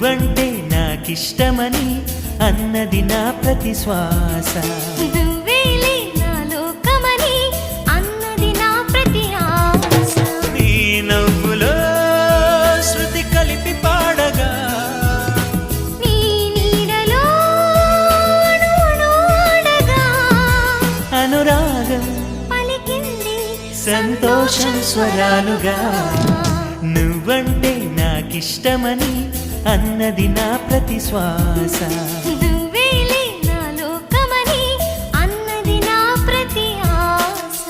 నువ్వంటే నాకిష్టమని అన్నది నా ప్రతి శ్వాస. నువ్వేలే నా లోకమని అన్నది నా ప్రతి ఆశ. నీ నవ్వులో శృతి కలిపి పాడగా నీ నీడలో అణువణువాడగా అనురాగం పలికింది సంతోషం స్వరాలుగా. నువ్వంటే నాకిష్టమని అన్నది నా ప్రతి శ్వాస. నువ్వేలే నా లోకమని అన్నది నా ప్రతి ఆశ.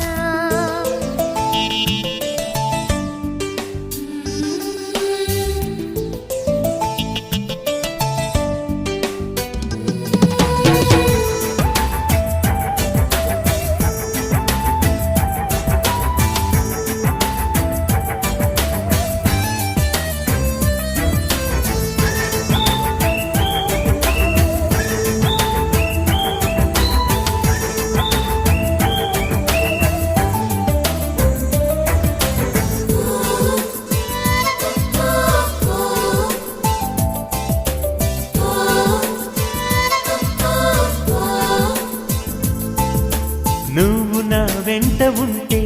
నువ్వు నా వెంట ఉంటే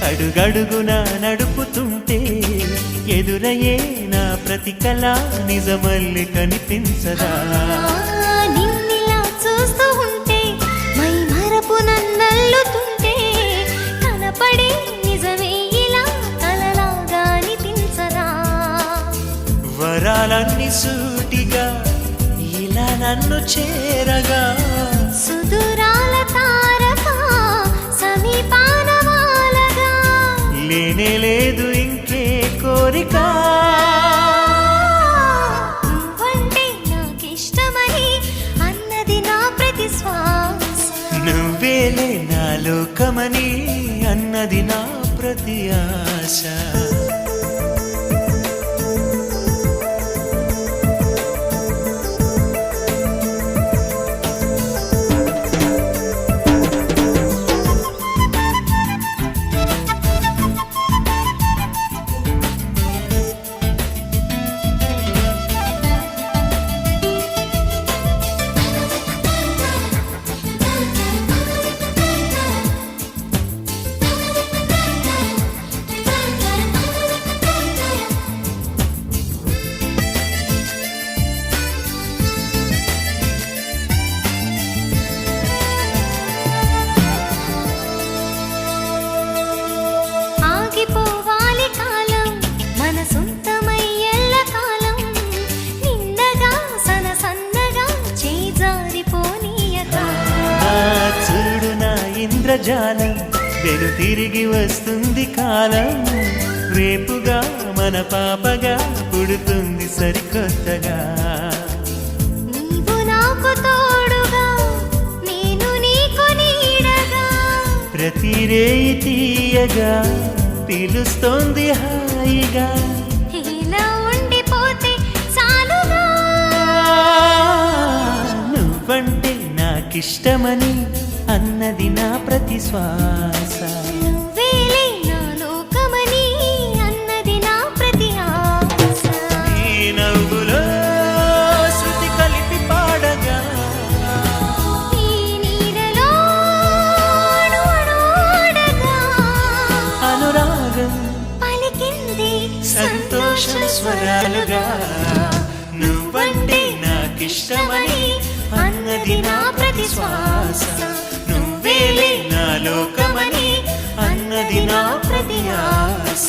అడుగడుగునా నడుపుతుంటే ఎదురయ్యే నా ప్రతి కళ నిజమల్లి కనిపించదా. నిన్నిలా చూస్తూ ఉంటే మై మరపు నన్నల్లుతుంటే కనపడే నిజమే ఇలా కలలాగా అనిపించదా. వరాలన్నీ సూటిగా ఇలా నన్ను చేరగా సుదూరాల తారక సమీపాన వాలగా లేనే లేదు ఇంకే కోరిక. నువ్వంటే నాకిష్టమని అన్నది నా ప్రతి శ్వాస. నువ్వేలే నా లోకమని అన్నది నా ప్రతి ఆశ. ఆగిపోవాలి కాలం మన సొంతమై ఎల్లకాలం నిన్నగా సన్నగా చేజారిపోనీయక. చూడు నా ఇంద్రజాలం వెను తిరిగి వస్తుంది కాలం. రేపుగా మన పాపగా పుడుతుంది సరికొత్తగా. నీవు నాకు తోడుగా నేను నీకు నీడగా ప్రతి రేయి తీయగా పిలుస్తోంది హాయిగా. ఇలా ఉండిపోతే చాలుగా. నువ్వంటే నాకిష్టమని అన్నది నా ప్రతి శ్వాస. నువ్వేలే నా లోకమని అన్నది నా ప్రతి ఆశ. నీ నవ్వులో శృతి కలిపి పాడగా నీ నీడలో అణువణువాడగా అనురాగం పలికింది సంతోషం స్వరాలుగా. నువ్వంటే నాకిష్టమని అన్నది నా ప్రతి శ్వాస. నువ్వేలే నా లోకమని అన్నది నా ప్రతి ఆశ.